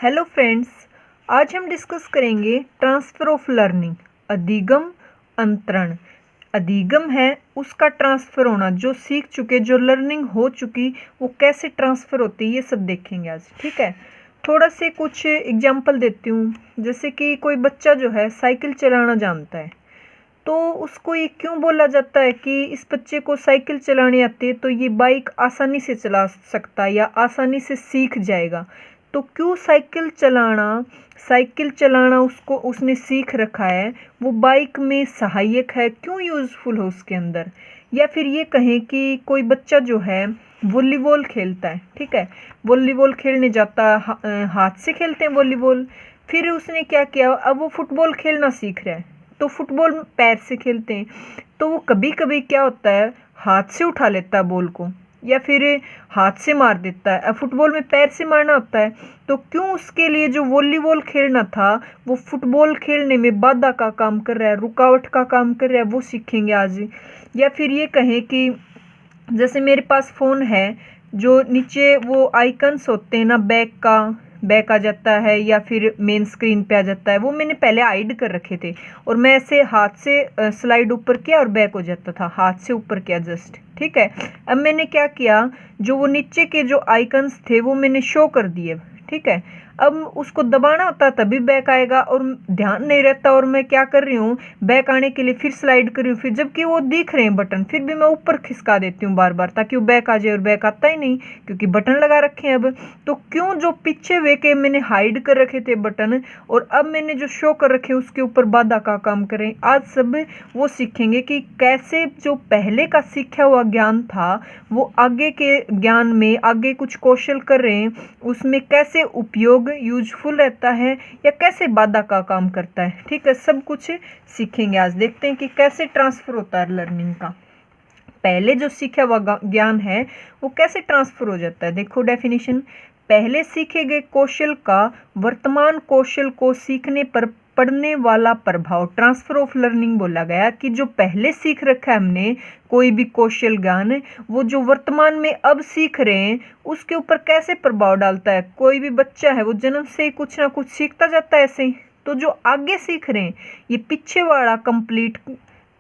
Hello friends, आज हम discuss करेंगे ट्रांसफ़र ऑफ लर्निंग। अधिगम अंतरण। अधिगम है उसका ट्रांसफ़र होना, जो सीख चुके, जो लर्निंग हो चुकी वो कैसे ट्रांसफ़र होती है, ये सब देखेंगे आज। ठीक है, थोड़ा से कुछ एग्जांपल देती हूँ। जैसे कि कोई बच्चा जो है साइकिल चलाना जानता है, तो उसको ये क्यों बोला जाता है कि इस बच्चे को साइकिल चलानी आती है तो ये बाइक आसानी से चला सकता है या आसानी से सीख जाएगा। तो क्यों साइकिल चलाना उसको उसने सीख रखा है, वो बाइक में सहायक है, क्यों यूज़फुल है उसके अंदर। या फिर ये कहें कि कोई बच्चा जो है वॉलीबॉल खेलता है, ठीक है, वॉलीबॉल खेलने जाता है, हाथ से खेलते हैं वॉलीबॉल। फिर उसने क्या किया, अब वो फुटबॉल खेलना सीख रहा है, तो फुटबॉल पैर से खेलते हैं, तो वो कभी कभी क्या होता है, हाथ से उठा लेता है बॉल को या फिर हाथ से मार देता है। अब फुटबॉल में पैर से मारना होता है, तो क्यों उसके लिए जो वॉलीबॉल खेलना था वो फुटबॉल खेलने में बाधा का काम कर रहा है, रुकावट का काम कर रहा है, वो सीखेंगे आज। या फिर ये कहें कि जैसे मेरे पास फ़ोन है, जो नीचे वो आइकन्स होते हैं ना, बैक आ जाता है या फिर मेन स्क्रीन पे आ जाता है, वो मैंने पहले हाइड कर रखे थे और मैं ऐसे हाथ से स्लाइड ऊपर किया और बैक हो जाता था, हाथ से ऊपर किया जस्ट। ठीक है, अब मैंने क्या किया, जो वो नीचे के जो आइकन्स थे वो मैंने शो कर दिए। ठीक है, अब उसको दबाना होता है तभी बैक आएगा और ध्यान नहीं रहता, और मैं क्या कर रही हूँ, बैक आने के लिए फिर स्लाइड कर रही हूँ, फिर जबकि वो दिख रहे हैं बटन, फिर भी मैं ऊपर खिसका देती हूँ बार बार, ताकि वो बैक आ जाए, और बैक आता ही नहीं क्योंकि बटन लगा रखे हैं। अब तो क्यों जो पीछे वे के मैंने हाइड कर रखे थे बटन, और अब मैंने जो शो कर रखे उसके ऊपर बाधा का काम करें। आज सब वो सीखेंगे कि कैसे जो पहले का सीखा हुआ ज्ञान था वो आगे के ज्ञान में, आगे कुछ कौशल कर रहे हैं उसमें कैसे उपयोग यूजफुल रहता है या कैसे बाधा का काम करता है। ठीक है, सब कुछ सीखेंगे आज। देखते हैं कि कैसे ट्रांसफर होता है लर्निंग का, पहले जो सीखा हुआ ज्ञान है वो कैसे ट्रांसफर हो जाता है। देखो डेफिनेशन, पहले सीखे गए कौशल का वर्तमान कौशल को सीखने पर पड़ने वाला प्रभाव, ट्रांसफर ऑफ लर्निंग बोला गया कि जो पहले सीख रखा है हमने कोई भी कौशल ज्ञान, वो जो वर्तमान में अब सीख रहे हैं उसके ऊपर कैसे प्रभाव डालता है। कोई भी बच्चा है वो जन्म से ही कुछ ना कुछ सीखता जाता है ऐसे ही, तो जो आगे सीख रहे हैं ये पीछे वाला कंप्लीट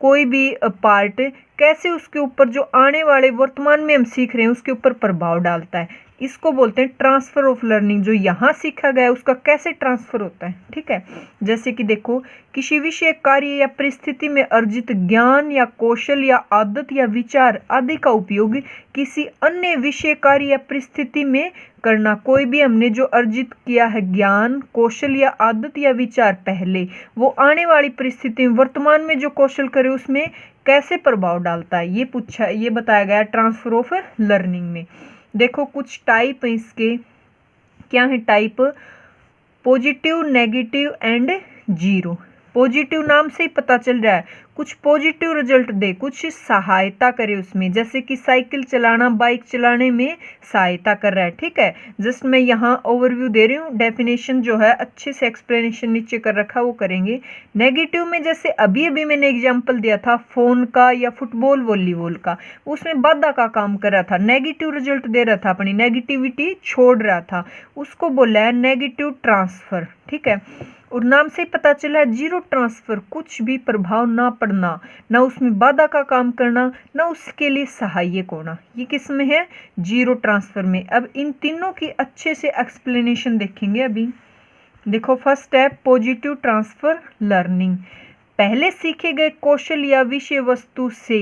कोई भी पार्ट कैसे उसके ऊपर जो आने वाले वर्तमान में हम सीख रहे हैं उसके ऊपर प्रभाव डालता है, इसको बोलते हैं ट्रांसफर ऑफ लर्निंग। जो यहाँ सीखा गया है उसका कैसे ट्रांसफर होता है। ठीक है, जैसे कि देखो, किसी विषय, कार्य या परिस्थिति में अर्जित ज्ञान या कौशल या आदत या विचार आदि का उपयोग किसी अन्य विषय, कार्य या परिस्थिति में करना। कोई भी हमने जो अर्जित किया है ज्ञान, कौशल या आदत या विचार पहले, वो आने वाली परिस्थिति में वर्तमान में जो कौशल करे उसमें कैसे प्रभाव डालता है, ये बताया गया ट्रांसफर ऑफ लर्निंग में। देखो कुछ टाइप है इसके, क्या है type, positive, negative and zero. Positive नाम से ही पता चल रहा है कुछ पॉजिटिव रिजल्ट दे, कुछ सहायता करे उसमें, जैसे कि साइकिल चलाना बाइक चलाने में सहायता कर रहा है। ठीक है, जस्ट मैं यहाँ ओवरव्यू दे रही हूँ, डेफिनेशन जो है अच्छे से एक्सप्लेनेशन नीचे कर रखा वो करेंगे। नेगेटिव में जैसे अभी अभी मैंने एग्जांपल दिया था फोन का या फुटबॉल वॉलीबॉल का, उसमें बाधा का काम कर रहा था, नेगेटिव रिजल्ट दे रहा था, अपनी नेगेटिविटी छोड़ रहा था, उसको बोला है नेगेटिव ट्रांसफर। ठीक है, और नाम से पता चला है जीरो ट्रांसफर, कुछ भी प्रभाव ना पड़ना, ना उसमें बाधा का काम करना, ना उसके लिए सहायक होना, ये किस में है, जीरो ट्रांसफर में। अब इन तीनों की अच्छे से एक्सप्लेनेशन देखेंगे अभी। देखो फर्स्ट है पॉजिटिव ट्रांसफर लर्निंग, पहले सीखे गए कौशल या विषय वस्तु से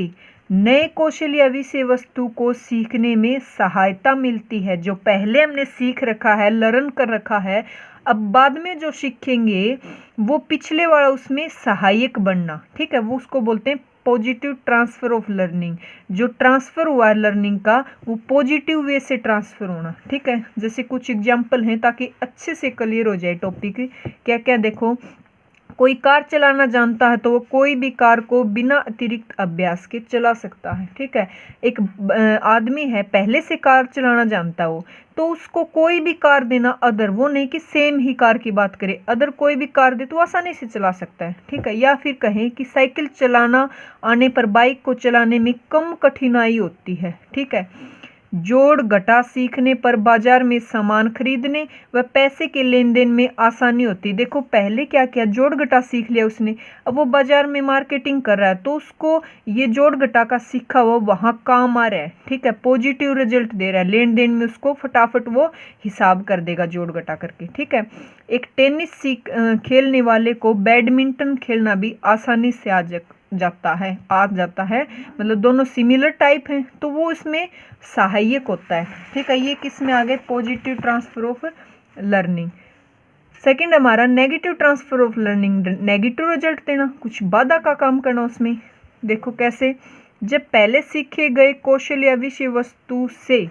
नए कौशल या विषय वस्तु को सीखने में सहायता मिलती है। जो पहले हमने सीख रखा है, लर्न कर रखा है, अब बाद में जो सीखेंगे वो पिछले वाला उसमें सहायक बनना। ठीक है, वो उसको बोलते हैं पॉजिटिव ट्रांसफर ऑफ लर्निंग। जो ट्रांसफर हुआ है लर्निंग का वो पॉजिटिव वे से ट्रांसफर होना। ठीक है, जैसे कुछ एग्जांपल हैं ताकि अच्छे से क्लियर हो जाए टॉपिक। क्या क्या, देखो, कोई कार चलाना जानता है तो वो कोई भी कार को बिना अतिरिक्त अभ्यास के चला सकता है। ठीक है, एक आदमी है पहले से कार चलाना जानता हो, तो उसको कोई भी कार देना, अदर, वो नहीं कि सेम ही कार की बात करें, अदर कोई भी कार दे तो आसानी से चला सकता है। ठीक है, या फिर कहें कि साइकिल चलाना आने पर बाइक को चलाने में कम कठिनाई होती है। ठीक है, जोड़ घटा सीखने पर बाजार में सामान खरीदने व पैसे के लेन देन में आसानी होती। देखो पहले क्या किया, जोड़ घटा सीख लिया उसने, अब वो बाजार में मार्केटिंग कर रहा है तो उसको ये जोड़ घटा का सीखा हुआ वहाँ काम आ रहा है, ठीक है, पॉजिटिव रिजल्ट दे रहा है, लेन देन में उसको फटाफट वो हिसाब कर देगा जोड़ घटा करके, ठीक है। एक टेनिस खेलने वाले को बैडमिंटन खेलना भी आसानी से आ जाता है, मतलब दोनों सिमिलर टाइप हैं तो वो इसमें सहायक होता है, ठीक है। ये किस में आ गए, positive transfer of learning. Second हमारा negative transfer of learning, negative result देना, कुछ बाधा का काम करना उसमें। देखो कैसे, जब पहले सीखे गए कौशल या विषय वस्तु से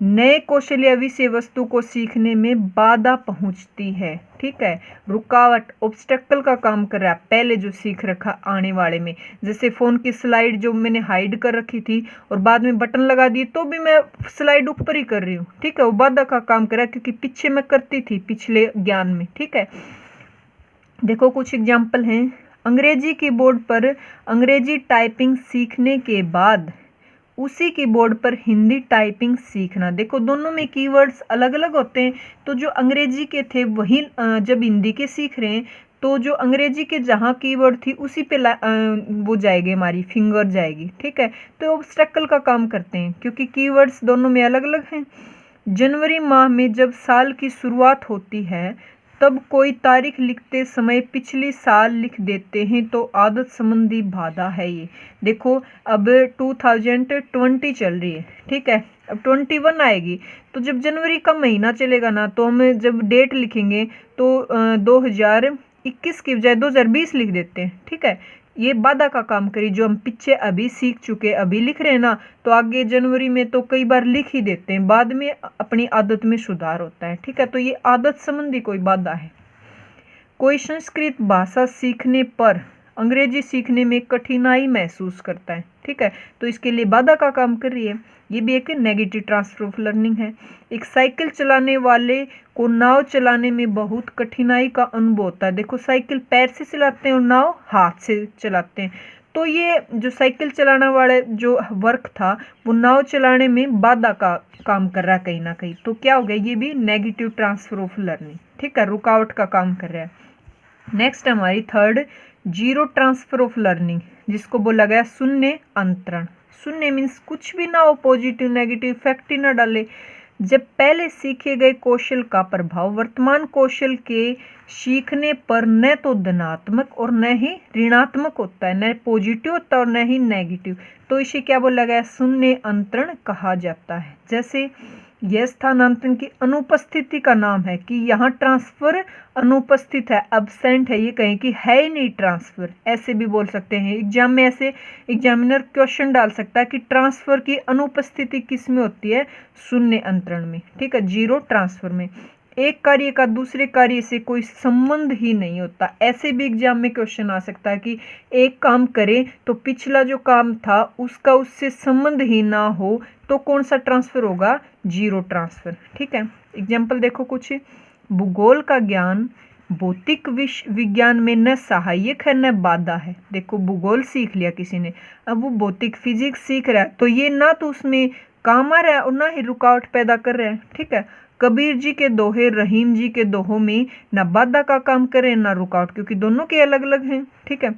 नए कौशल या विषय वस्तु को सीखने में बाधा पहुंचती है, ठीक है, रुकावट, ऑब्स्टेकल का काम कर रहा है पहले जो सीख रखा आने वाले में। जैसे फ़ोन की स्लाइड जो मैंने हाइड कर रखी थी और बाद में बटन लगा दिए तो भी मैं स्लाइड ऊपर ही कर रही हूँ, ठीक है, वो बाधा का काम कर रहा है क्योंकि पीछे मैं करती थी पिछले ज्ञान में, ठीक है। देखो कुछ एग्जाम्पल हैं, अंग्रेजी कीबोर्ड पर अंग्रेजी टाइपिंग सीखने के बाद उसी कीबोर्ड पर हिंदी टाइपिंग सीखना। देखो दोनों में कीवर्ड्स अलग अलग होते हैं, तो जो अंग्रेजी के थे वही जब हिंदी के सीख रहे हैं तो जो अंग्रेजी के जहाँ कीवर्ड थी उसी पे वो जाएगी, हमारी फिंगर जाएगी, ठीक है। तो ऑब्स्टेकल का काम करते हैं क्योंकि कीवर्ड्स दोनों में अलग अलग हैं। जनवरी माह में जब साल की शुरुआत होती है तब कोई तारीख लिखते समय पिछली साल लिख देते हैं तो आदत संबंधी बाधा है ये। देखो अब 2020 चल रही है, ठीक है, अब 21 आएगी तो जब जनवरी का महीना चलेगा ना तो हम जब डेट लिखेंगे तो 2021 की बजाय 2020 लिख देते हैं, ठीक है। ये बाधा का काम करी, जो हम पीछे अभी सीख चुके अभी लिख रहे हैं ना तो आगे जनवरी में तो कई बार लिख ही देते हैं, बाद में अपनी आदत में सुधार होता है, ठीक है। तो ये आदत संबंधी कोई बाधा है। कोई संस्कृत भाषा सीखने पर अंग्रेजी सीखने में कठिनाई महसूस करता है, ठीक है, तो इसके लिए बाधा का काम कर रही है, ये भी एक नेगेटिव ट्रांसफर ऑफ लर्निंग है। एक साइकिल चलाने वाले को नाव चलाने में बहुत कठिनाई का अनुभव होता है। देखो साइकिल पैर से चलाते हैं और नाव हाथ से चलाते हैं, तो ये जो साइकिल चलाने वाले जो वर्क था वो नाव चलाने में बाधा का काम कर रहा है कहीं ना कहीं, तो क्या हो गया, ये भी नेगेटिव ट्रांसफर ऑफ लर्निंग, ठीक है, रुकावट का काम कर रहा है। नेक्स्ट हमारी third, zero transfer of learning, जिसको बोला गया शून्य अंतरण। शून्य मीन्स कुछ भी ना हो, पॉजिटिव नेगेटिव इफेक्ट ही ना डाले। जब पहले सीखे गए कौशल का प्रभाव वर्तमान कौशल के सीखने पर न तो धनात्मक और न ही ऋणात्मक होता है, न पॉजिटिव होता है और न ही नेगेटिव, तो इसे क्या बोला गया, शून्य अंतरण कहा जाता है। जैसे यह स्थानांतरण की अनुपस्थिति का नाम है कि यहाँ ट्रांसफर अनुपस्थित है, अब्सेंट है, ये कहें कि है ही नहीं ट्रांसफर, ऐसे भी बोल सकते हैं। एग्जाम में ऐसे एग्जामिनर क्वेश्चन डाल सकता है कि ट्रांसफर की अनुपस्थिति किस में होती है, शून्य अंतरण में, ठीक है, जीरो ट्रांसफर में। एक कार्य का दूसरे कार्य से कोई संबंध ही नहीं होता, ऐसे भी एग्जाम में क्वेश्चन आ सकता है कि एक काम करें तो पिछला जो काम था उसका उससे संबंध ही ना हो तो कौन सा ट्रांसफर होगा, जीरो ट्रांसफर, ठीक है। एग्जाम्पल देखो कुछ, भूगोल का ज्ञान भौतिक विज्ञान में न सहायक है न बाधा है। देखो भूगोल सीख लिया किसी ने, अब वो भौतिक फिजिक्स सीख रहा है तो ये ना तो उसमें काम आ रहा है और ना ही रुकावट पैदा कर रहा है, ठीक है। कबीर जी के दोहे रहीम जी के दोहों में ना बाधा का काम करे ना रुकावट, क्योंकि दोनों के अलग अलग हैं, ठीक है।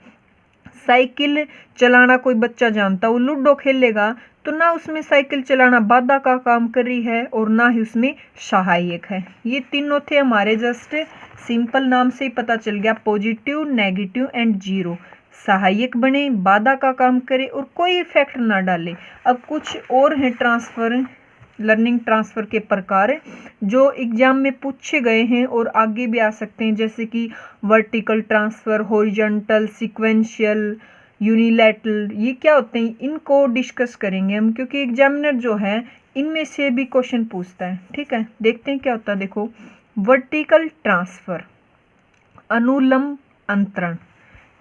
साइकिल चलाना कोई बच्चा जानता, वो लूडो खेलेगा तो ना उसमें साइकिल चलाना बाधा का काम कर रही है और ना ही उसमें सहायक है। ये तीनों थे हमारे, जस्ट सिंपल नाम से ही पता चल गया, पॉजिटिव नेगेटिव एंड जीरो। सहायक बने, बाधा का काम करे और कोई इफेक्ट ना डाले। अब कुछ और है ट्रांसफर, लर्निंग ट्रांसफर के प्रकार जो एग्जाम में पूछे गए हैं और आगे भी आ सकते हैं, जैसे कि vertical transfer, horizontal, sequential, unilateral, ये क्या होते हैं इनको डिस्कस करेंगे हम, क्योंकि एग्जामिनर जो है इनमें से भी क्वेश्चन पूछता है, ठीक है। देखते हैं क्या होता है। देखो वर्टिकल ट्रांसफर, अनुलंब अंतरण।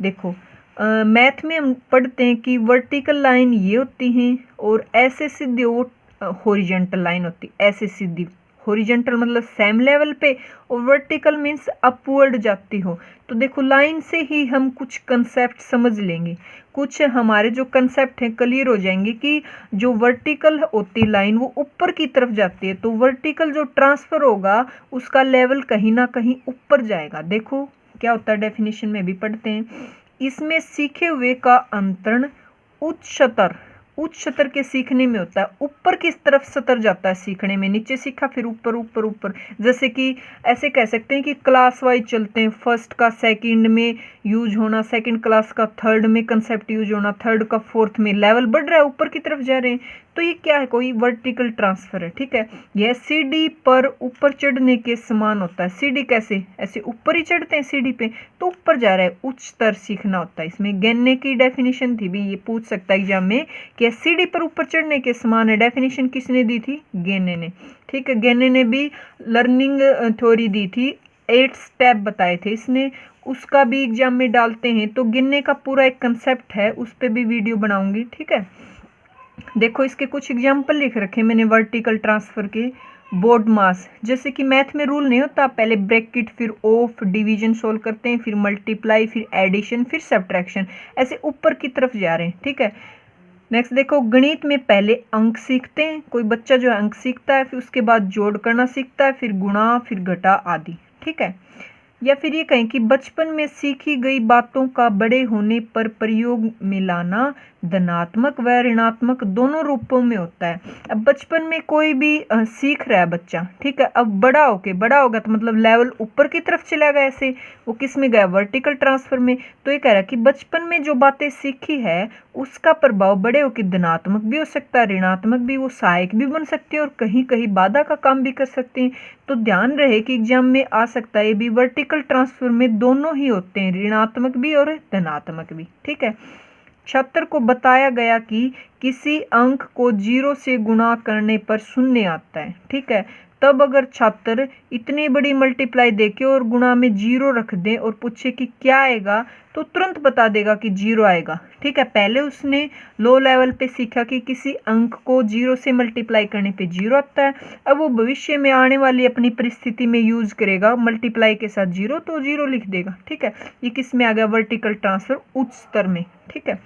देखो मैथ में हम पढ़ते हैं कि वर्टिकल लाइन ये होती हैं और ऐसे सीधी वो हॉरिजॉन्टल लाइन होती, ऐसे सीधी हॉरिजॉन्टल मतलब सेम लेवल पे, और वर्टिकल मीन्स अपवर्ड जाती हो। तो देखो लाइन से ही हम कुछ कंसेप्ट समझ लेंगे, कुछ हमारे जो कंसेप्ट हैं क्लियर हो जाएंगे कि जो वर्टिकल होती लाइन वो ऊपर की तरफ जाती है, तो वर्टिकल जो ट्रांसफर होगा उसका लेवल कहीं ना कहीं ऊपर जाएगा। देखो क्या होता है, डेफिनेशन में भी पढ़ते हैं। इसमें सीखे हुए का अंतरण उच्च स्तर के सीखने में होता है। ऊपर किस तरफ स्तर जाता है सीखने में, नीचे सीखा फिर ऊपर ऊपर ऊपर। जैसे कि ऐसे कह सकते हैं कि क्लास वाइज चलते हैं, फर्स्ट का सेकंड में यूज होना, सेकंड क्लास का थर्ड में कंसेप्ट यूज होना, थर्ड का फोर्थ में, लेवल बढ़ रहा है, ऊपर की तरफ जा रहे हैं। तो ये क्या है, कोई वर्टिकल ट्रांसफर है। ठीक है, यह सीढ़ी पर ऊपर चढ़ने के समान होता है। सीढ़ी कैसे, ऐसे ऊपर ही चढ़ते हैं सीढ़ी पे, तो ऊपर जा रहा है, उच्च स्तर सीखना होता है। इसमें गन्ने की डेफिनेशन थी भी, ये पूछ सकता है एग्जाम में कि सीढ़ी पर ऊपर चढ़ने के समान है। डेफिनेशन किसने दी थी, गेने ने। ठीक है, गेने ने भी लर्निंग थ्योरी दी थी, 8 स्टेप बताए थे इसने, उसका भी एग्जाम में डालते हैं। तो गिनने का पूरा एक कंसेप्ट है, उस पर भी वीडियो बनाऊंगी। ठीक है, देखो इसके कुछ एग्जाम्पल लिख रखे मैंने वर्टिकल ट्रांसफर के। बोर्ड मास, जैसे कि मैथ में रूल नहीं होता, पहले ब्रैकेट फिर ऑफ डिवीजन सोल्व करते हैं, फिर मल्टीप्लाई, फिर एडिशन, फिर सब्ट्रैक्शन, ऐसे ऊपर की तरफ जा रहे हैं। ठीक है, नेक्स्ट देखो, गणित में पहले अंक सीखते हैं, कोई बच्चा जो है अंक सीखता है, फिर उसके बाद जोड़ करना सीखता है, फिर गुणा, फिर घटा आदि। ठीक है, या फिर ये कहें कि बचपन में सीखी गई बातों का बड़े होने पर प्रयोग में लाना धनात्मक व ऋणात्मक दोनों रूपों में होता है। अब बचपन में कोई भी सीख रहा है बच्चा, ठीक है, अब बड़ा होगा तो मतलब लेवल ऊपर की तरफ चला गया, ऐसे वो किस में गया, वर्टिकल ट्रांसफर में। तो ये कह रहा है कि बचपन में जो बातें सीखी है उसका प्रभाव बड़े होकर धनात्मक भी हो सकता है, ऋणात्मक भी, वो सहायक भी बन सकती है और कहीं कहीं बाधा का काम भी कर सकते हैं। तो ध्यान रहे कि एग्जाम में आ सकता है ये भी, वर्टिकल ट्रांसफर में दोनों ही होते हैं, ऋणात्मक भी और धनात्मक भी। ठीक है, छात्र को बताया गया कि किसी अंक को 0 से गुणा करने पर शून्य आता है। ठीक है, तब अगर छात्र इतनी बड़ी मल्टीप्लाई देके और गुणा में 0 रख दे और पूछे कि क्या आएगा, तो तुरंत बता देगा कि 0 आएगा। ठीक है, पहले उसने लो लेवल पे सीखा कि किसी अंक को 0 से मल्टीप्लाई करने पे 0 आता है, अब वो भविष्य में आने वाली अपनी परिस्थिति में यूज करेगा मल्टीप्लाई के साथ 0, तो 0 लिख देगा। ठीक है, ये किस में आ गया, वर्टिकल ट्रांसफर उच्च स्तर में। ठीक है,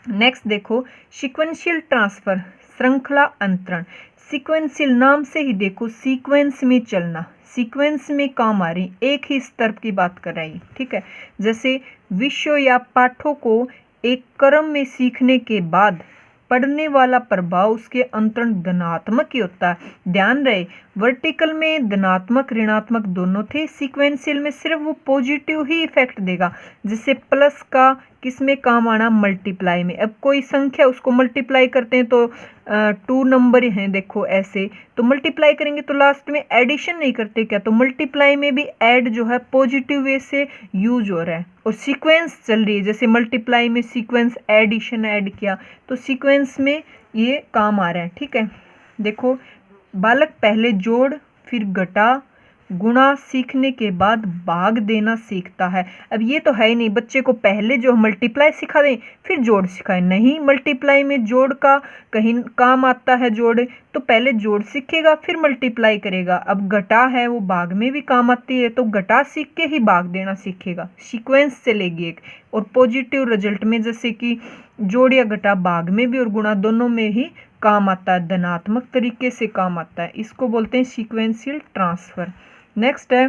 नेक्स्ट देखो, सीक्वेंशियल ट्रांसफर, श्रृंखला अंतरण। सीक्वेंशियल नाम से ही देखो सीक्वेंस में चलना, सीक्वेंस में काम आ रही, एक ही स्तर की बात कर रही। ठीक है, जैसे विषयों या पाठों को एक क्रम में सीखने के बाद पढ़ने वाला प्रभाव उसके अंतरण धनात्मक ही होता है। ध्यान रहे, वर्टिकल में धनात्मक ऋणात्मक दोनों थे, सीक्वेंशियल में सिर्फ वो पॉजिटिव ही इफेक्ट देगा। जैसे प्लस का किस में काम आना, मल्टीप्लाई में। अब कोई संख्या उसको मल्टीप्लाई करते हैं तो 2 नंबर हैं, देखो ऐसे, तो मल्टीप्लाई करेंगे तो लास्ट में एडिशन नहीं करते क्या, तो मल्टीप्लाई में भी ऐड जो है पॉजिटिव वे से यूज हो रहा है और सीक्वेंस चल रही है। जैसे मल्टीप्लाई में सीक्वेंस एडिशन ऐड किया, तो सीक्वेंस में ये काम आ रहा है। ठीक है, देखो बालक पहले जोड़ फिर घटा गुणा सीखने के बाद भाग देना सीखता है। अब ये तो है ही नहीं, बच्चे को पहले जो मल्टीप्लाई सिखा दें फिर जोड़ सिखाएं, नहीं, मल्टीप्लाई में जोड़ का कहीं काम आता है जोड़, तो पहले जोड़ सीखेगा फिर मल्टीप्लाई करेगा। अब घटा है वो भाग में भी काम आती है, तो घटा सीख के ही भाग देना सीखेगा, सीक्वेंस चलेगी एक। और पॉजिटिव रिजल्ट में जैसे कि जोड़ या घटा भाग में भी और गुणा दोनों में ही काम आता है, धनात्मक तरीके से काम आता है, इसको बोलते हैं सीक्वेंशियल ट्रांसफर। नेक्स्ट है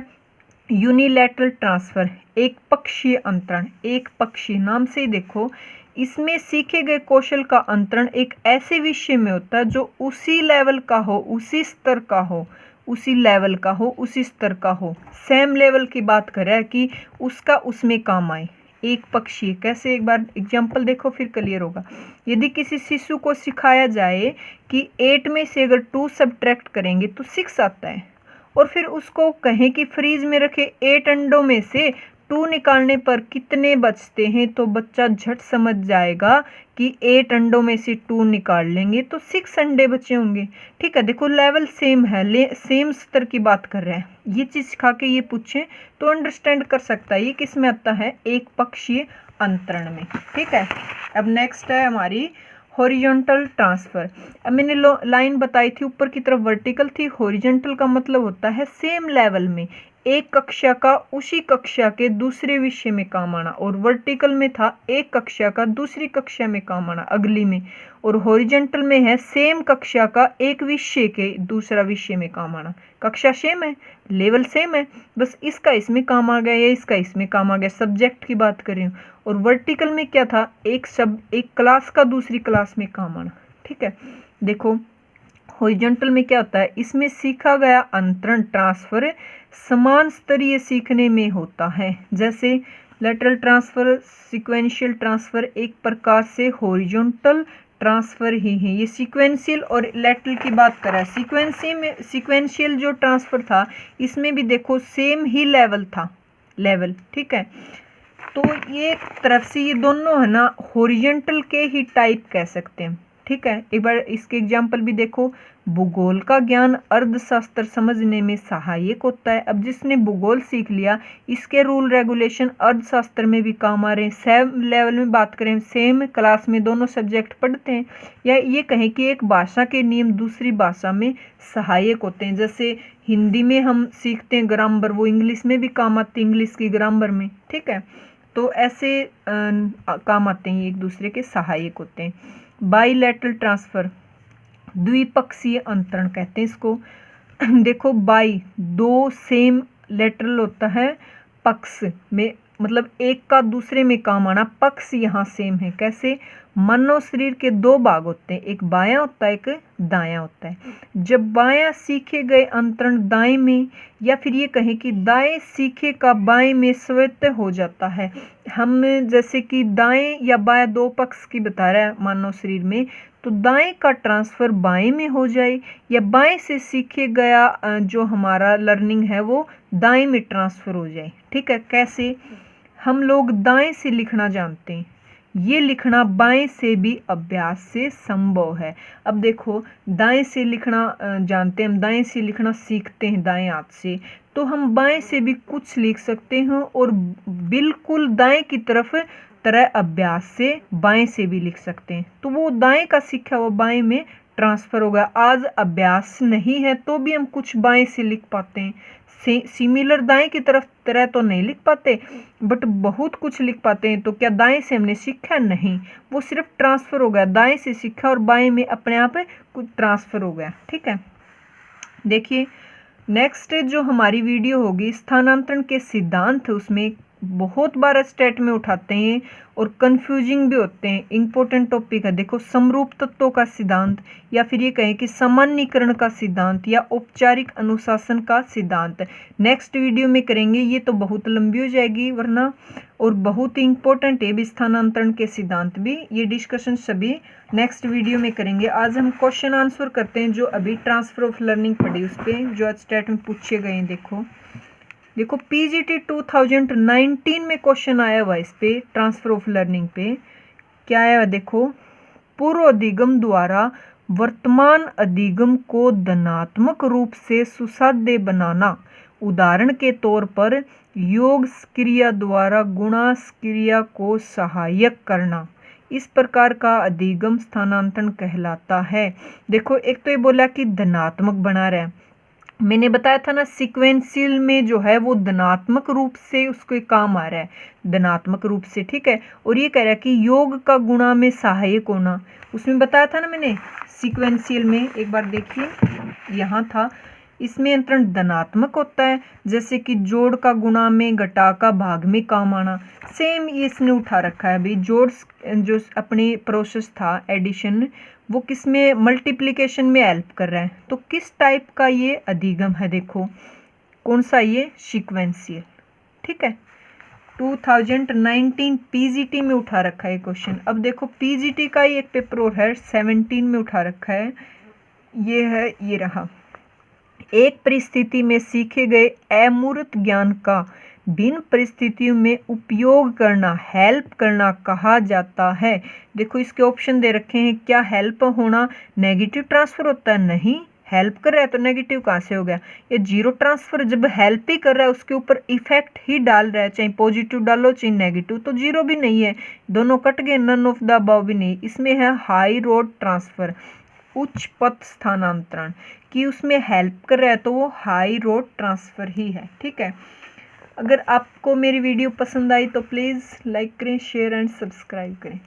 यूनिलैटरल ट्रांसफर, एक पक्षीय अंतरण। एक पक्षीय नाम से ही देखो, इसमें सीखे गए कौशल का अंतरण एक ऐसे विषय में होता है जो उसी लेवल का हो, उसी स्तर का हो, उसी लेवल का हो, उसी स्तर का हो, सेम लेवल की बात कर रहा है कि उसका उसमें काम आए। एक पक्षीय कैसे, एक बार एग्जाम्पल देखो फिर क्लियर होगा। यदि किसी शिशु को सिखाया जाए कि 8 में से अगर 2 सब्ट्रैक्ट करेंगे तो 6 आता है, और फिर उसको कहें कि फ्रीज में रखे 8 अंडों में से 2 निकालने पर कितने बचते हैं, तो बच्चा झट समझ जाएगा कि 8 अंडों में से 2 निकाल लेंगे तो 6 अंडे बचे होंगे। ठीक है, देखो लेवल सेम है, सेम स्तर की बात कर रहे हैं। ये चीज़ सिखा के ये पूछें तो अंडरस्टैंड कर सकता है, ये किस में आता है, एक पक्षीय अंतरण में। ठीक है, अब नेक्स्ट है हमारी हॉरिजॉन्टल ट्रांसफर। अब मैंने लाइन बताई थी ऊपर की तरफ वर्टिकल थी, हॉरिजॉन्टल का मतलब होता है सेम लेवल में, एक कक्षा का उसी कक्षा के दूसरे विषय में काम आना, और वर्टिकल में था एक कक्षा का दूसरी कक्षा में काम आना अगली में, और हॉरिजॉन्टल में है सेम कक्षा का एक विषय के दूसरा विषय में काम आना। कक्षा सेम है, लेवल सेम है, बस इसका इसमें काम आ गया या इसका इसमें काम आ गया, सब्जेक्ट की बात कर रही हूँ। और वर्टिकल में क्या था, एक क्लास का दूसरी क्लास में काम आना। ठीक है, देखो हॉरिजॉन्टल में क्या होता है, इसमें सीखा गया अंतरण ट्रांसफर समान स्तरीय सीखने में होता है। जैसे लेटरल ट्रांसफर, सीक्वेंशियल ट्रांसफर एक प्रकार से हॉरिजॉन्टल ट्रांसफर ही है। ये सीक्वेंशियल और लेटरल की बात कर रहा है। सीक्वेंशियल जो ट्रांसफर था इसमें भी देखो सेम ही लेवल था, लेवल। ठीक है, तो ये एक तरफ से ये दोनों है ना हॉरिजॉन्टल के ही टाइप कह सकते हैं। ठीक है, एक बार इसके एग्जाम्पल भी देखो। भूगोल का ज्ञान अर्थशास्त्र समझने में सहायक होता है। अब जिसने भूगोल सीख लिया, इसके रूल रेगुलेशन अर्थशास्त्र में भी काम आ रहे हैं। सेम लेवल में बात करें, सेम क्लास में दोनों सब्जेक्ट पढ़ते हैं, या ये कहें कि एक भाषा के नियम दूसरी भाषा में सहायक होते हैं। जैसे हिंदी में हम सीखते हैं ग्रामर, वो इंग्लिश में भी काम आते हैं, इंग्लिश की ग्रामर में। ठीक है, तो ऐसे काम आते हैं, एक दूसरे के सहायक होते हैं। बाईलैटरल ट्रांसफर, द्विपक्षीय अंतरण कहते हैं इसको। देखो बाई दो, सेम, लेटरल होता है पक्ष में, मतलब एक का दूसरे में काम आना। पक्ष यहाँ सेम है, कैसे, मानव शरीर के दो भाग होते हैं, एक बायां होता है, एक दायां होता है। जब बायां सीखे गए अंतरण दाएं में, या फिर ये कहें कि दाएं सीखे का बाएं में स्वतः हो जाता है। हम जैसे कि दाएं या बायां दो पक्ष की बता रहा है मानव शरीर में, तो दाएं का ट्रांसफर बाएं में हो जाए, या बाएं से सीखे गया जो हमारा लर्निंग है वो दाएं में ट्रांसफर हो जाए। ठीक है, कैसे, हम लोग दाएं से लिखना जानते हैं, ये लिखना बाएं से भी अभ्यास से संभव है। अब देखो दाएं से लिखना जानते हैं, हम दाएं से लिखना सीखते हैं दाएं हाथ से, तो हम बाएं से भी कुछ लिख सकते हैं, और बिल्कुल दाएं की तरह अभ्यास से बाएं से भी लिख सकते हैं। तो वो दाएं का सीखा वो बाएं में ट्रांसफर होगा। आज अभ्यास नहीं है तो भी हम कुछ बाएं से लिख पाते हैं, सिमिलर दाएं की तरह तो नहीं लिख पाते, बट बहुत कुछ लिख पाते हैं। तो क्या दाएं से हमने सीखा? नहीं, वो सिर्फ ट्रांसफर हो गया, दाएं से सीखा और बाएं में अपने आप कुछ ट्रांसफर हो गया। ठीक है, देखिए नेक्स्ट जो हमारी वीडियो होगी स्थानांतरण के सिद्धांत, उसमें बहुत बार स्टेट में उठाते हैं और कंफ्यूजिंग भी होते हैं। इंपॉर्टेंट टॉपिक है, देखो समरूप तत्वों का सिद्धांत, या फिर ये कहें कि सामान्यीकरण का सिद्धांत, या औपचारिक अनुशासन का सिद्धांत। नेक्स्ट वीडियो में करेंगे, ये तो बहुत लंबी हो जाएगी वरना, और बहुत ही इंपॉर्टेंट है भी स्थानांतरण के सिद्धांत भी। ये डिस्कशन सभी नेक्स्ट वीडियो में करेंगे। आज हम क्वेश्चन आंसर करते हैं जो अभी ट्रांसफर ऑफ लर्निंग पढ़ी उस पर, जो आज स्टेट में पूछे गए हैं। देखो पीजीटी 2019 में क्वेश्चन आया हुआ इस पे, ट्रांसफर ऑफ लर्निंग पे। क्या आया, देखो, पूर्व अधिगम द्वारा वर्तमान अधिगम को धनात्मक रूप से सुसाध्य बनाना, उदाहरण के तौर पर योग क्रिया द्वारा गुणा क्रिया को सहायक करना, इस प्रकार का अधिगम स्थानांतरण कहलाता है। देखो एक तो ये बोला कि धनात्मक बना रहा है, मैंने बताया था ना सीक्वेंशियल में जो है वो धनात्मक रूप से उसको काम आ रहा है, धनात्मक रूप से। ठीक है, और ये कह रहा है कि योग का गुणा में सहायक होना, उसमें बताया था ना मैंने सीक्वेंशियल में, एक बार देखिए यहाँ था, इसमें अंतरण धनात्मक होता है, जैसे कि जोड़ का गुणा में, घटा का भाग में काम आना। सेम इसने उठा रखा है भाई, जोड़ जो अपनी प्रोसेस था एडिशन, वो किस में, मल्टीप्लिकेशन में हेल्प कर रहा है। तो किस टाइप का ये अधिगम है, देखो कौन सा, ये सीक्वेंशियल। ठीक है, 2019 पीजीटी में उठा रखा है क्वेश्चन। अब देखो पीजीटी का ही एक पेपर और है 17 में उठा रखा है, ये है, ये रहा। एक परिस्थिति में सीखे गए अमूर्त ज्ञान का भिन्न परिस्थितियों में उपयोग करना, हेल्प करना कहा जाता है। देखो इसके ऑप्शन दे रखे हैं, क्या हेल्प होना नेगेटिव ट्रांसफर होता है? नहीं, हेल्प कर रहा है तो नेगेटिव कहाँ से हो गया। ये जीरो ट्रांसफर जब हेल्प ही कर रहा है, उसके ऊपर इफेक्ट ही डाल रहा है, चाहे पॉजिटिव डालो चाहे नेगेटिव, तो जीरो भी नहीं है, दोनों कट गए, नन ऑफ द अबव भी नहीं। इसमें है हाई रोड ट्रांसफर, उच्च पथ स्थानांतरण, कि उसमें हेल्प कर रहा है तो वो हाई रोड ट्रांसफर ही है। ठीक है, अगर आपको मेरी वीडियो पसंद आई तो प्लीज़ लाइक करें, शेयर एंड सब्सक्राइब करें।